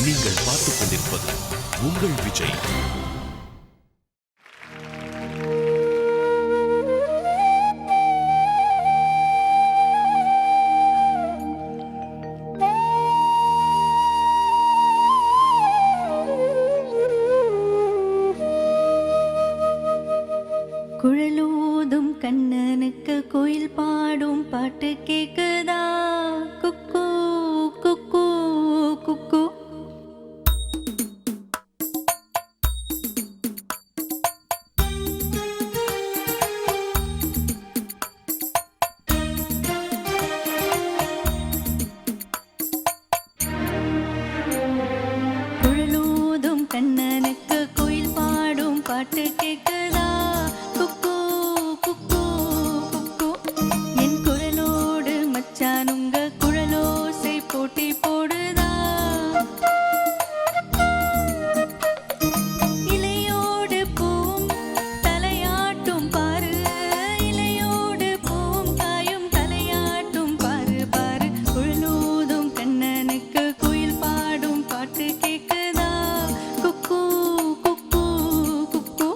நீங்கள் பார்த்துக் கொண்டிருப்பது உங்கள் விஜய். குழலூதும் கண்ணனுக்கு கோயில் பாடும் பாட்டு கேக்குதா? குக்கு குக்கு குக்கு. குழலூதும் கண்ணனுக்கு கோயில் பாடும் பாட்டு கேக்குதா? குக்கு குக்கு குக்கு. என் குரலோடு மச்சான் உங்க குழலோசை போட்டி போடுதா? இலையோடு பூவும் தலையாட்டும் பாரு, இலையோடு பூவும் காயும் தலையாட்டும் பாரு பாரு. குழலூதும் கண்ணனுக்கு குயில் பாடும் பாட்டு கேக்குதா? குக்கு குக்கு குக்கு.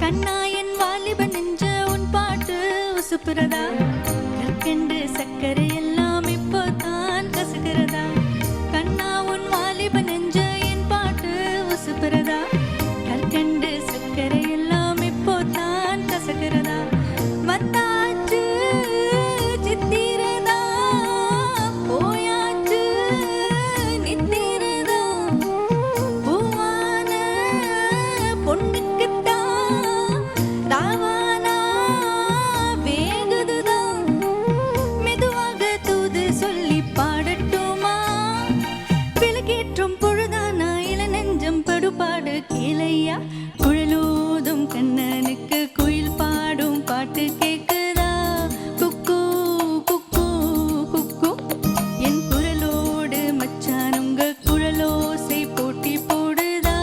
கண்ணாயன் வாலிப நெஞ்ச உன் பாட்டு உசுப்புறதா? கற்கண்டு சக்கரை எல்லாம் இப்போ தான் கசுகிறதா? கண்ணா உன் வாலிப நெஞ்ச என் பாட்டு உசுப்புறதா? கற்கண்டு சக்கரை எல்லாம் இப்போ தான் கசுகிறதா? வந்தாச்சு சித்திரதா, போயாச்சு நித்திரதா. பூவான பொண்ணுக்குத்தான் ராவானா வேகுதுதான். மெதுவாக தூது சொல்லி பாடட்டுமா? விளக்கேற்றும் பொழுதானா இள நெஞ்சம் படுபாடு கேளையா? குழலூதும் கண்ணனுக்கு குயில் பாடும் பாட்டு கேக்குதா? குக்கு குக்கு குக்கு. என் குரலோடு மச்சான் உங்க குழலோசை போட்டி போடுதா?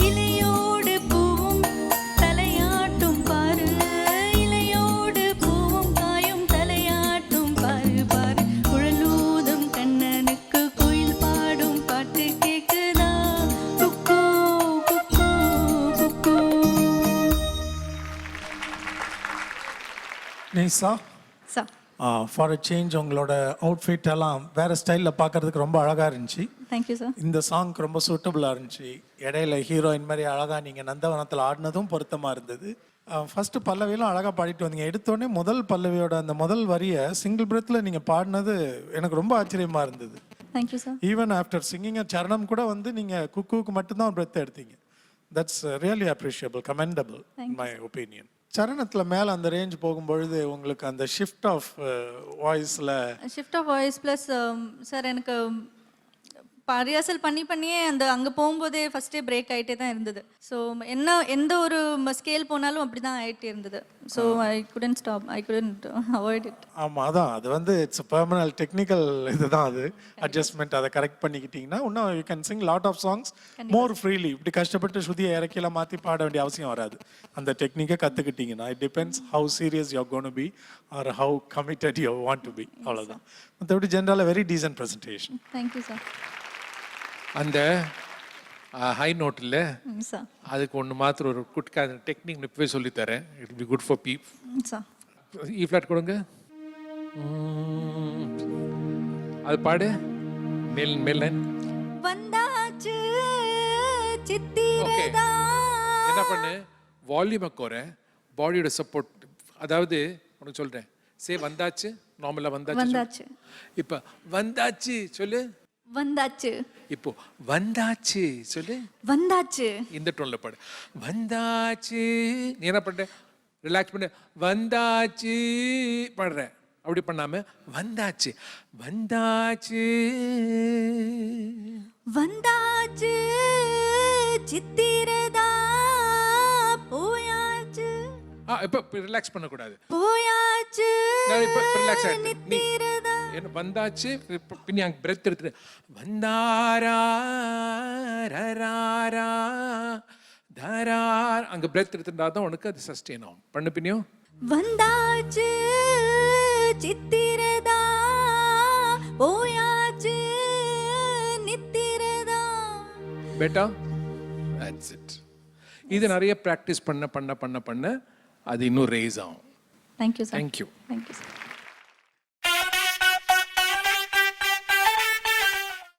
இலையோடு பூவும் தலையாட்டும் பாரு, இலையோடு பூவும் காயும் தலையாட்டும் பாரு பாரு. குழலூதும் கண்ணனுக்கு குயில் பாடும் பாட்டு கேக்குதா? குக்கு குக்கு குக்கு. நிஷா, சா ஃபார் அ சேஞ்ச் உங்களோட அவுட்ஃபிட் எல்லாம் வேறு ஸ்டைலில் பார்க்கறதுக்கு ரொம்ப அழகாக இருந்துச்சு. Thank you sir. இந்த சாங்க்கு ரொம்ப சூட்டபுளாக இருந்துச்சு. இடையில ஹீரோயின் மாதிரி அழகாக நீங்கள் நந்தவனத்தில் ஆடினதும் பொருத்தமாக இருந்தது. ஃபஸ்ட்டு பல்லவியெல்லாம் அழகாக பாடிட்டு வந்தீங்க. எடுத்தோடனே முதல் பல்லவியோட அந்த முதல் வரியை சிங்கிள் பிரத்தில் நீங்கள் பாடினது எனக்கு ரொம்ப ஆச்சரியமாக இருந்தது. Thank you sir. Even after singing சரணம் கூட வந்து நீங்கள் குக்குவுக்கு மட்டும்தான் பிரத் எடுத்தீங்க. That's really appreciable, commendable in my opinion. சரணத்தில் மேலே அந்த ரேஞ்ச் போகும்பொழுது உங்களுக்கு அந்த ஷிஃப்ட் ஆஃப் வாய்ஸில் shift of voice plus sir எனக்கு ரிஹர்சல் பண்ணியே அந்த அங்கே போகும்போதே ஃபஸ்ட்டே பிரேக் ஆகிட்டே தான் இருந்தது. ஸோ எந்த ஒரு ஸ்கேல் போனாலும் அப்படி தான் ஆகிட்டே இருந்தது. So I couldn't stop, I couldn't avoid it. ஆமாம், அதான் அது வந்து இட்ஸ் பெர்மனல் டெக்னிக்கல் இதுதான் அது. அட்ஜஸ்ட்மெண்ட் அதை கரெக்ட் பண்ணிக்கிட்டிங்கன்னா இன்னும் you can sing lot of songs more freely. இப்படி கஷ்டப்பட்டு ஸ்ருதியை இறக்கிலாம் மாற்றி பாட வேண்டிய அவசியம் வராது. அந்த டெக்னிக்கை கற்றுக்கிட்டிங்கன்னா it depends how serious you are going to be or how committed you want to be. அவ்வளோதான். மற்றபடி ஜென்ரலாக very decent presentation. Thank you sir. அந்த ஹை நோட்டில் சார் அதுக்கு ஒன்று மாத்திரம் ஒரு குட்கா டெக்னிக் இப்பவே சொல்லித்தரேன். It be good for peep. Sir E flat கொடுங்க, அது பாடு. மேல் மேல் லைன் வந்தாச்சு சித்திரதா. என்ன பண்ணு, வால்யூமை குறை, பாடியோட சப்போர்ட். அதாவது உனக்கு சொல்கிறேன், சே வந்தாச்சு, நார்மலாக வந்தாச்சு. இப்போ வந்தாச்சு சொல்லு, வந்தாச்சு. இப்போ வந்தாச்சு சொல்லு, வந்தாச்சு. இந்த டோன்ல பாடு. வந்தாச்சு. நீ என்ன பண்ற, ரிலாக்ஸ் பண்ண, வந்தாச்சு பாடுற. அப்படி பண்ணாம வந்தாச்சு வந்தாச்சு வந்தாச்சு சித்திரதா போயாச்சு. இப்போ ரிலாக்ஸ் பண்ணக்கூடாது. போயாச்சு நான் இப்போ ரிலாக்ஸ் ஆகிட்டு நீ நித்திரதா. என்ன வந்தாச்சு பின்னி அங்கே பிரெத் எடுத்துட்டு வந்தாரா ரராரா தரா அங்கே பிரெத் எடுத்துட்டா தான் உனக்கு அது சஸ்டெயின் ஆகும். பண்ணு பின்னியும் வந்தாச்சு சித்திரதா போயாச்சு நித்திரதா. பெட்டா தட்ஸ் இட். இது நிறைய ப்ராக்டிஸ் பண்ண பண்ண பண்ண பண்ண அது இன்னும் ரேஸ் ஆகும். Thank you sir. Thank you. Thank you sir.